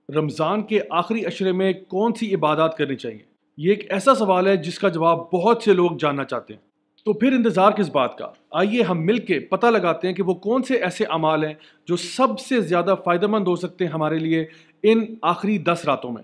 رمضان کے آخری عشرے میں کون سی عبادات کرنی چاہیے؟ یہ ایک ایسا سوال ہے جس کا جواب بہت سے لوگ جاننا چاہتے ہیں۔ تو پھر انتظار کس بات کا؟ آئیے ہم مل کے پتہ لگاتے ہیں کہ وہ کون سے ایسے اعمال ہیں جو سب سے زیادہ فائدہ مند ہو سکتے ہیں ہمارے لیے ان آخری 10 راتوں میں۔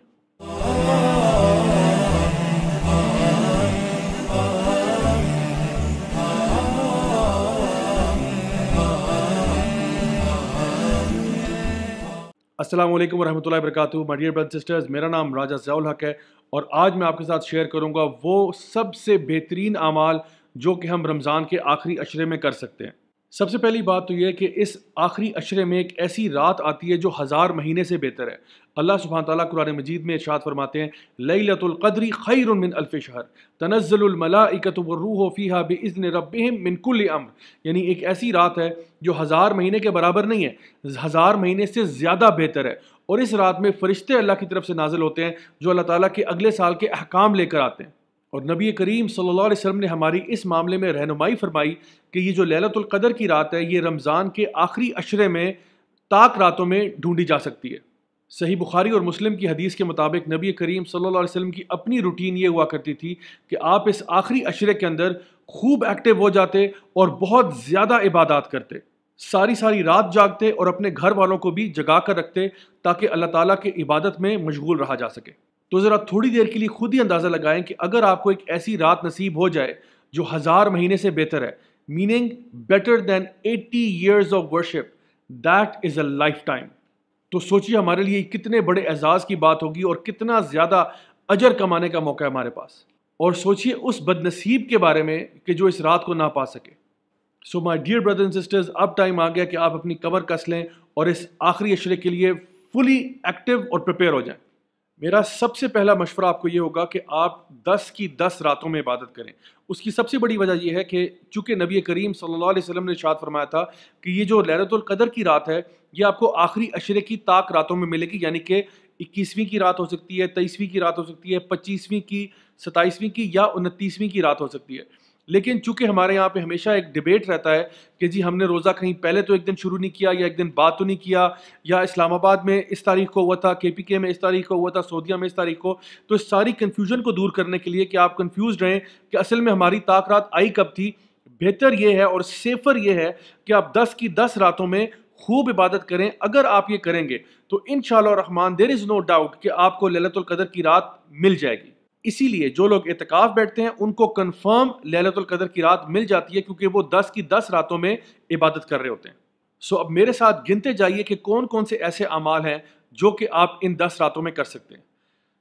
السلام علیکم ورحمۃ اللہ وبرکاتہ مائی ڈیئر برادرز سسٹرز، میرا نام راجہ ضیاء الحق ہے اور آج میں آپ کے ساتھ شیئر کروں گا وہ سب سے بہترین اعمال جو کہ ہم رمضان کے آخری عشرے میں کر سکتے ہیں۔ سب سے پہلی بات تو یہ کہ اس آخری عشرے میں ایک ایسی رات آتی ہے جو 1000 مہینے سے بہتر ہے۔ اللہ سبحانہ تعالیٰ قرآن مجید میں ارشاد فرماتے ہیں لیلۃ القدر خیر من الف شہر تنزل الملائکۃ والروح فیہا باذن ربہم من کل امر، یعنی ایک ایسی رات ہے جو 1000 مہینے کے برابر نہیں ہے، 1000 مہینے سے زیادہ بہتر ہے، اور اس رات میں فرشتے اللہ کی طرف سے نازل ہوتے ہیں جو اللہ تعالیٰ کے اگلے سال کے احکام لے کر آتے ہیں۔ اور نبی کریم صلی اللہ علیہ وسلم نے ہماری اس معاملے میں رہنمائی فرمائی کہ یہ جو لیلۃ القدر کی رات ہے یہ رمضان کے آخری عشرے میں طاق راتوں میں ڈھونڈی جا سکتی ہے۔ صحیح بخاری اور مسلم کی حدیث کے مطابق نبی کریم صلی اللہ علیہ وسلم کی اپنی روٹین یہ ہوا کرتی تھی کہ آپ اس آخری عشرے کے اندر خوب ایکٹیو ہو جاتے اور بہت زیادہ عبادات کرتے، ساری رات جاگتے اور اپنے گھر والوں کو بھی جگا کر رکھتے تاکہ اللہ تعالیٰ کی عبادت میں مشغول رہا جا سکے۔ تو ذرا تھوڑی دیر کے لیے خود ہی اندازہ لگائیں کہ اگر آپ کو ایک ایسی رات نصیب ہو جائے جو 1000 مہینے سے بہتر ہے، meaning better than 80 years of worship, that is a lifetime، تو سوچیے ہمارے لیے کتنے بڑے اعزاز کی بات ہوگی اور کتنا زیادہ اجر کمانے کا موقع ہے ہمارے پاس۔ اور سوچیے اس بد نصیب کے بارے میں کہ جو اس رات کو نہ پا سکے۔ So my dear brothers and sisters, اب ٹائم آ گیا کہ آپ اپنی کمر کس لیں اور اس آخری عشرے کے لیے فلی ایکٹیو اور پریپیئر ہو جائیں۔ میرا سب سے پہلا مشورہ آپ کو یہ ہوگا کہ آپ 10 کی 10 راتوں میں عبادت کریں۔ اس کی سب سے بڑی وجہ یہ ہے کہ چونکہ نبی کریم صلی اللہ علیہ وسلم نے ارشاد فرمایا تھا کہ یہ جو لیلۃ القدر کی رات ہے یہ آپ کو آخری عشرے کی طاق راتوں میں ملے گی، یعنی کہ 21ویں کی رات ہو سکتی ہے، 23ویں کی رات ہو سکتی ہے، 25ویں کی، 27ویں کی یا 29ویں کی رات ہو سکتی ہے۔ لیکن چونکہ ہمارے یہاں پہ ہمیشہ ایک ڈیبیٹ رہتا ہے کہ جی ہم نے روزہ کہیں پہلے تو ایک دن شروع نہیں کیا یا ایک دن بعد تو نہیں کیا، یا اسلام آباد میں اس تاریخ کو ہوا تھا، KPK میں اس تاریخ کو ہوا تھا، سعودیہ میں اس تاریخ کو، تو اس ساری کنفیوژن کو دور کرنے کے لیے کہ آپ کنفیوزڈ رہیں کہ اصل میں ہماری طاق رات آئی کب تھی، بہتر یہ ہے اور سیفر یہ ہے کہ آپ 10 کی 10 راتوں میں خوب عبادت کریں۔ اگر آپ یہ کریں گے تو انشاءاللہ الرحمن دیر از نو ڈاؤٹ کہ آپ کو لیلۃ القدر کی رات مل جائے گی۔ اسی لیے جو لوگ اعتکاف بیٹھتے ہیں ان کو کنفرم لیلۃ القدر کی رات مل جاتی ہے کیونکہ وہ 10 کی 10 راتوں میں عبادت کر رہے ہوتے ہیں۔ سو اب میرے ساتھ گنتے جائیے کہ کون کون سے ایسے اعمال ہیں جو کہ آپ ان 10 راتوں میں کر سکتے ہیں۔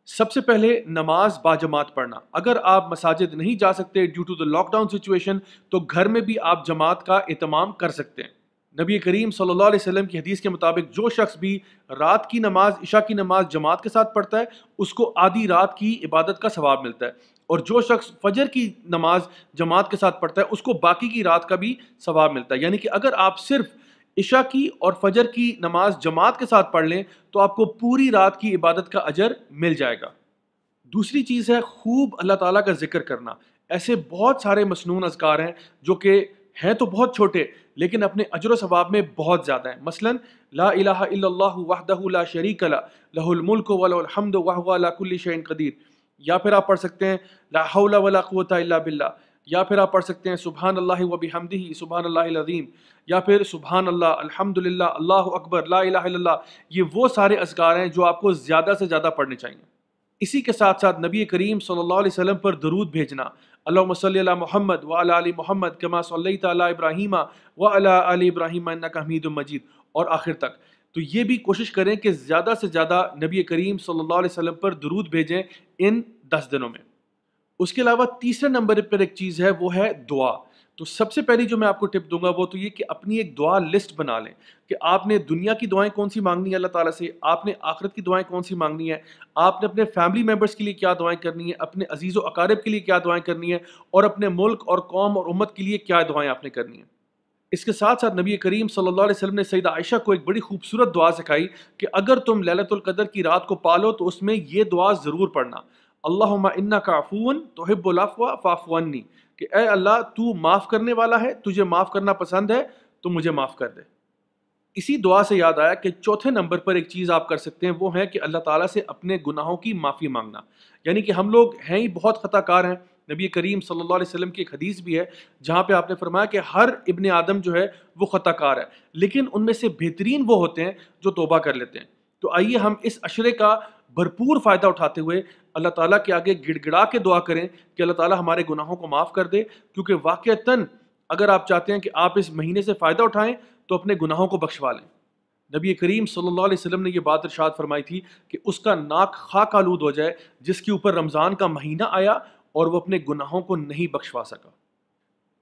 سب سے پہلے نماز باجماعت پڑھنا۔ اگر آپ مساجد نہیں جا سکتے due to the lockdown situation تو گھر میں بھی آپ جماعت کا اہتمام کر سکتے ہیں۔ نبی کریم صلی اللہ علیہ وسلم کی حدیث کے مطابق جو شخص بھی رات کی نماز، عشاء کی نماز جماعت کے ساتھ پڑھتا ہے اس کو آدھی رات کی عبادت کا ثواب ملتا ہے، اور جو شخص فجر کی نماز جماعت کے ساتھ پڑھتا ہے اس کو باقی کی رات کا بھی ثواب ملتا ہے۔ یعنی کہ اگر آپ صرف عشاء کی اور فجر کی نماز جماعت کے ساتھ پڑھ لیں تو آپ کو پوری رات کی عبادت کا اجر مل جائے گا۔ دوسری چیز ہے خوب اللہ تعالیٰ کا ذکر کرنا۔ ایسے بہت سارے مسنون اذکار ہیں جو کہ ہیں تو بہت چھوٹے لیکن اپنے اجر و ثواب میں بہت زیادہ ہیں۔ مثلا لا الہ الا اللہ وحدہ لا شریک لہ لہ الملک ولہ الحمد وہو علی کل شیء قدیر، یا پھر آپ پڑھ سکتے ہیں لا حول ولا قوۃ الا باللہ، یا پھر آپ پڑھ سکتے ہیں سبحان اللہ وبحمدہ سبحان اللہ العظیم، یا پھر سبحان اللہ، الحمدللہ، اللہ اکبر، لا الہ الا اللہ۔ یہ وہ سارے اذکار ہیں جو آپ کو زیادہ سے زیادہ پڑھنے چاہیے۔ اسی کے ساتھ ساتھ نبی کریم صلی اللہ علیہ وسلم پر درود بھیجنا، اللہم صلی علی محمد وعلی آل محمد کما صلیت علی ابراہیم وعلی آل ابراہیم انک حمید مجید، اور آخر تک۔ تو یہ بھی کوشش کریں کہ زیادہ سے زیادہ نبی کریم صلی اللہ علیہ وسلم پر درود بھیجیں ان 10 دنوں میں۔ اس کے علاوہ تیسرے نمبر پر ایک چیز ہے وہ ہے دعا۔ تو سب سے پہلی جو میں آپ کو ٹپ دوں گا وہ تو یہ کہ اپنی ایک دعا لسٹ بنا لیں کہ آپ نے دنیا کی دعائیں کون سی مانگنی ہے اللہ تعالیٰ سے، آپ نے آخرت کی دعائیں کون سی مانگنی ہے، آپ نے اپنے فیملی ممبرس کے لیے کیا دعائیں کرنی ہے، اپنے عزیز و اقارب کے لیے کیا دعائیں کرنی ہے، اور اپنے ملک اور قوم اور امت کے لیے کیا دعائیں آپ نے کرنی ہیں۔ اس کے ساتھ ساتھ نبی کریم صلی اللہ علیہ وسلم نے سیدہ عائشہ کو ایک بڑی خوبصورت دعا سکھائی کہ اگر تم لیلۃ القدر کی رات کو پالو تو اس میں یہ دعا ضرور پڑھنا، اللہم انک عفو تحب العفو فاعف عنی، کہ اے اللہ تو معاف کرنے والا ہے، تجھے معاف کرنا پسند ہے تو مجھے معاف کر دے۔ اسی دعا سے یاد آیا کہ چوتھے نمبر پر ایک چیز آپ کر سکتے ہیں، وہ ہے کہ اللہ تعالیٰ سے اپنے گناہوں کی معافی مانگنا. یعنی کہ ہم لوگ ہیں ہی بہت خطا کار ہیں. نبی کریم صلی اللہ علیہ وسلم کی ایک حدیث بھی ہے جہاں پہ آپ نے فرمایا کہ ہر ابن آدم جو ہے وہ خطا کار ہے، لیکن ان میں سے بہترین وہ ہوتے ہیں جو توبہ کر لیتے ہیں. تو آئیے ہم اس عشرے کا بھرپور فائدہ اٹھاتے ہوئے اللہ تعالیٰ کے آگے گڑ گڑا کے دعا کریں کہ اللہ تعالیٰ ہمارے گناہوں کو معاف کر دے، کیونکہ واقعتاً اگر آپ چاہتے ہیں کہ آپ اس مہینے سے فائدہ اٹھائیں تو اپنے گناہوں کو بخشوا لیں. نبی کریم صلی اللہ علیہ وسلم نے یہ بات ارشاد فرمائی تھی کہ اس کا ناک خاک آلود ہو جائے جس کے اوپر رمضان کا مہینہ آیا اور وہ اپنے گناہوں کو نہیں بخشوا سکا.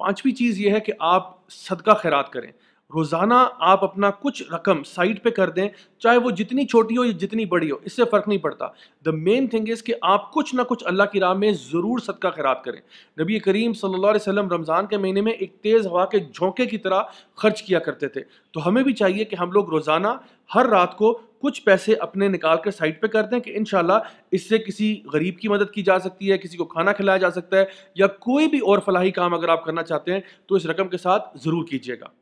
پانچویں چیز یہ ہے کہ آپ صدقہ خیرات کریں. روزانہ آپ اپنا کچھ رقم سائڈ پہ کر دیں، چاہے وہ جتنی چھوٹی ہو یا جتنی بڑی ہو، اس سے فرق نہیں پڑتا. دا مین تھنگ از کہ آپ کچھ نہ کچھ اللہ کی راہ میں ضرور صدقہ خیرات کریں. نبی کریم صلی اللہ علیہ وسلم رمضان کے مہینے میں ایک تیز ہوا کے جھونکے کی طرح خرچ کیا کرتے تھے. تو ہمیں بھی چاہیے کہ ہم لوگ روزانہ ہر رات کو کچھ پیسے اپنے نکال کر سائڈ پہ کر دیں کہ انشاءاللہ اس سے کسی غریب کی مدد کی جا سکتی ہے، کسی کو کھانا کھلایا جا سکتا ہے، یا کوئی بھی اور فلاحی کام اگر آپ کرنا چاہتے ہیں تو اس رقم کے ساتھ ضرور کیجیے گا.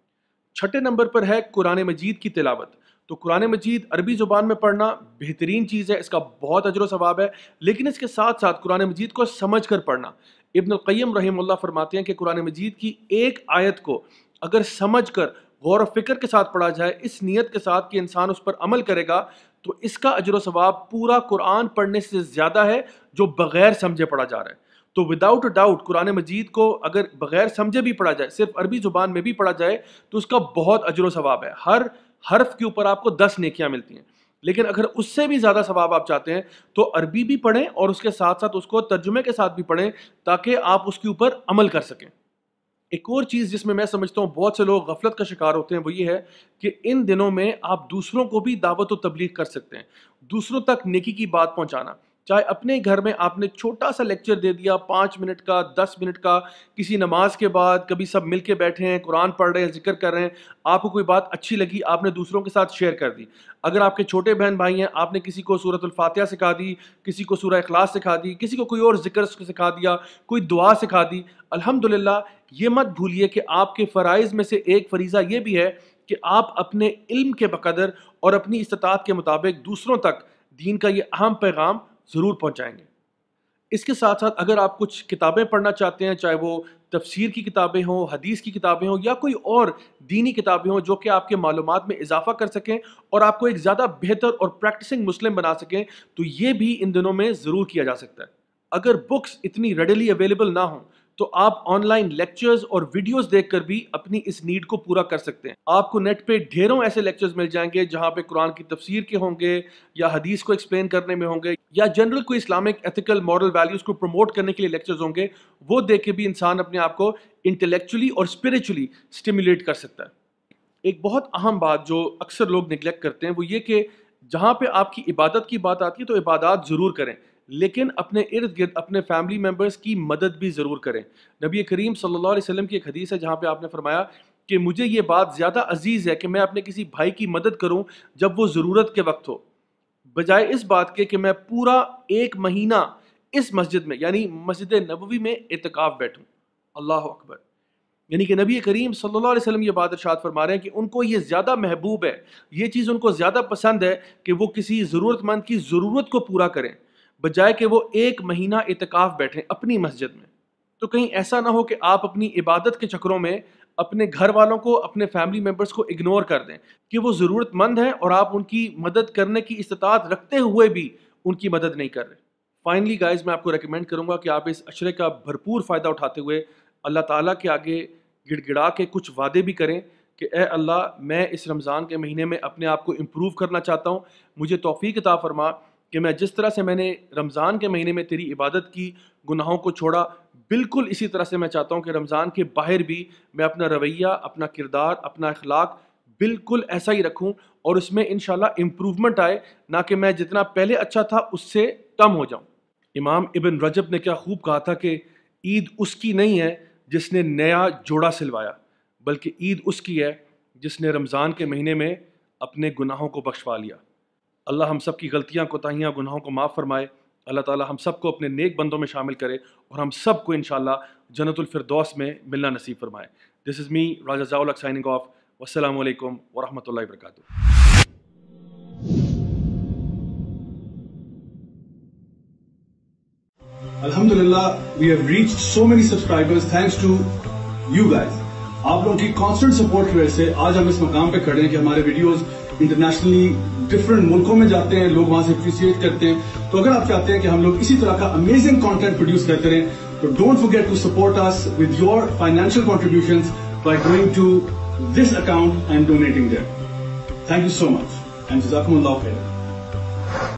چھٹے نمبر پر ہے قرآن مجید کی تلاوت. تو قرآن مجید عربی زبان میں پڑھنا بہترین چیز ہے، اس کا بہت اجر و ثواب ہے، لیکن اس کے ساتھ ساتھ قرآن مجید کو سمجھ کر پڑھنا. ابن القیم رحمہ اللہ فرماتے ہیں کہ قرآن مجید کی ایک آیت کو اگر سمجھ کر غور و فکر کے ساتھ پڑھا جائے، اس نیت کے ساتھ کہ انسان اس پر عمل کرے گا، تو اس کا اجر و ثواب پورا قرآن پڑھنے سے زیادہ ہے جو بغیر سمجھے پڑھا جا رہا ہے. تو وداؤٹ ڈاؤٹ قرآن مجید کو اگر بغیر سمجھے بھی پڑھا جائے، صرف عربی زبان میں بھی پڑھا جائے، تو اس کا بہت اجر و ثواب ہے. ہر حرف کے اوپر آپ کو 10 نیکیاں ملتی ہیں. لیکن اگر اس سے بھی زیادہ ثواب آپ چاہتے ہیں تو عربی بھی پڑھیں اور اس کے ساتھ ساتھ اس کو ترجمے کے ساتھ بھی پڑھیں تاکہ آپ اس کے اوپر عمل کر سکیں. ایک اور چیز جس میں میں سمجھتا ہوں بہت سے لوگ غفلت کا شکار ہوتے ہیں، وہ یہ ہے کہ ان دنوں میں آپ دوسروں کو بھی دعوت و تبلیغ کر سکتے ہیں. دوسروں تک نیکی کی بات پہنچانا، چاہے اپنے گھر میں آپ نے چھوٹا سا لیکچر دے دیا 5 منٹ کا، 10 منٹ کا، کسی نماز کے بعد کبھی سب مل کے بیٹھے ہیں، قرآن پڑھ رہے ہیں، ذکر کر رہے ہیں، آپ کو کوئی بات اچھی لگی، آپ نے دوسروں کے ساتھ شیئر کر دی. اگر آپ کے چھوٹے بہن بھائی ہیں، آپ نے کسی کو سورۃ الفاتحہ سکھا دی، کسی کو سورہ اخلاص سکھا دی، کسی کو کوئی اور ذکر سکھا دیا، کوئی دعا سکھا دی، الحمدللہ. یہ مت بھولیے کہ آپ کے فرائض میں سے ایک فریضہ یہ بھی ہے کہ آپ اپنے علم کے بقدر اور اپنی استطاعت کے مطابق دوسروں تک دین کا یہ اہم پیغام ضرور پہنچائیں گے. اس کے ساتھ ساتھ اگر آپ کچھ کتابیں پڑھنا چاہتے ہیں، چاہے وہ تفسیر کی کتابیں ہوں، حدیث کی کتابیں ہوں، یا کوئی اور دینی کتابیں ہوں جو کہ آپ کے معلومات میں اضافہ کر سکیں اور آپ کو ایک زیادہ بہتر اور پریکٹسنگ مسلم بنا سکیں، تو یہ بھی ان دنوں میں ضرور کیا جا سکتا ہے. اگر بکس اتنی ریڈیلی اویلیبل نہ ہوں تو آپ آن لائن لیکچرز اور ویڈیوز دیکھ کر بھی اپنی اس نیڈ کو پورا کر سکتے ہیں. آپ کو نیٹ پہ ڈھیروں ایسے لیکچرز مل جائیں گے جہاں پہ قرآن کی تفسیر کے ہوں گے، یا حدیث کو ایکسپلین کرنے میں ہوں گے، یا جنرل کوئی اسلامک ایتھیکل مورل ویلیوز کو پروموٹ کرنے کے لیے لیکچرز ہوں گے. وہ دیکھ کے بھی انسان اپنے آپ کو انٹلیکچولی اور اسپرچولی اسٹیمولیٹ کر سکتا ہے. ایک بہت اہم بات جو اکثر لوگ نگلیکٹ کرتے ہیں وہ یہ کہ جہاں پہ آپ کی عبادت کی بات آتی ہے تو عبادات ضرور کریں، لیکن اپنے ارد گرد اپنے فیملی ممبرس کی مدد بھی ضرور کریں. نبی کریم صلی اللہ علیہ وسلم کی ایک حدیث ہے جہاں پہ آپ نے فرمایا کہ مجھے یہ بات زیادہ عزیز ہے کہ میں اپنے کسی بھائی کی مدد کروں جب وہ ضرورت کے وقت ہو، بجائے اس بات کے کہ میں پورا 1 مہینہ اس مسجد میں یعنی مسجد نبوی میں اعتکاف بیٹھوں. اللہ اکبر. یعنی کہ نبی کریم صلی اللہ علیہ وسلم یہ بات ارشاد فرما رہے ہیں کہ ان کو یہ زیادہ محبوب ہے، یہ چیز ان کو زیادہ پسند ہے کہ وہ کسی ضرورت مند کی ضرورت کو پورا کریں بجائے کہ وہ 1 مہینہ اعتکاف بیٹھیں اپنی مسجد میں. تو کہیں ایسا نہ ہو کہ آپ اپنی عبادت کے چکروں میں اپنے گھر والوں کو، اپنے فیملی ممبرس کو اگنور کر دیں کہ وہ ضرورت مند ہیں اور آپ ان کی مدد کرنے کی استطاعت رکھتے ہوئے بھی ان کی مدد نہیں کر رہے. فائنلی گائز، میں آپ کو ریکمینڈ کروں گا کہ آپ اس عشرے کا بھرپور فائدہ اٹھاتے ہوئے اللہ تعالیٰ کے آگے گڑ گڑا کے کچھ وعدے بھی کریں کہ اے اللہ، میں اس رمضان کے مہینے میں اپنے آپ کو امپروو کرنا چاہتا ہوں، مجھے توفیق عطا فرما کہ میں جس طرح سے میں نے رمضان کے مہینے میں تیری عبادت کی، گناہوں کو چھوڑا، بالکل اسی طرح سے میں چاہتا ہوں کہ رمضان کے باہر بھی میں اپنا رویہ، اپنا کردار، اپنا اخلاق بالکل ایسا ہی رکھوں اور اس میں انشاءاللہ امپروومنٹ آئے، نہ کہ میں جتنا پہلے اچھا تھا اس سے کم ہو جاؤں. امام ابن رجب نے کیا خوب کہا تھا کہ عید اس کی نہیں ہے جس نے نیا جوڑا سلوایا، بلکہ عید اس کی ہے جس نے رمضان کے مہینے میں اپنے گناہوں کو بخشوا لیا. اللہ ہم سب کی غلطیاں، کوتاہیاں، گناہوں کو معاف فرمائے. اللہ تعالی ہم سب کو اپنے نیک بندوں میں شامل کرے اور ہم سب کو انشاءاللہ جنت الفردوس میں ملنا نصیب فرمائے. دس از می راجہ ضیاء الحق سائننگ آف. والسلام علیکم ورحمۃ اللہ وبرکاتہ. Alhamdulillah, we have reached so many subscribers thanks to you guys. آپ لوگوں کی کانسٹنٹ سپورٹ کی وجہ سے آج ہم اس مقام پہ کھڑے ہیں کہ ہمارے ویڈیوز انٹرنیشنلی ڈفرنٹ ملکوں میں جاتے ہیں, لوگ وہاں سے اپریشیٹ کرتے ہیں. تو اگر آپ چاہتے ہیں کہ ہم لوگ اسی طرح کا امیزنگ کانٹینٹ پروڈیوس کرتے رہیں تو don't forget to support us with your financial contributions by going to this account and donating there. Thank you so much and جزاکم اللہ خیر.